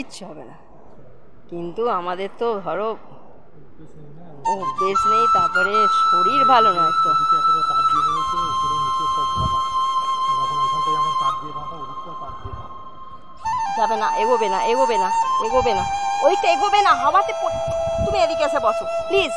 কিচ্ছু হবে না, কিন্তু আমাদের তো ধরো অভ্যেস নেই, তারপরে শরীর ভালো নয় তো। যাবে না, এগোবে না, এগোবে না, এগোবে না, ওইটা এগোবে না, হাওয়াতে তুমি এদিকে এসে বসো প্লিজ।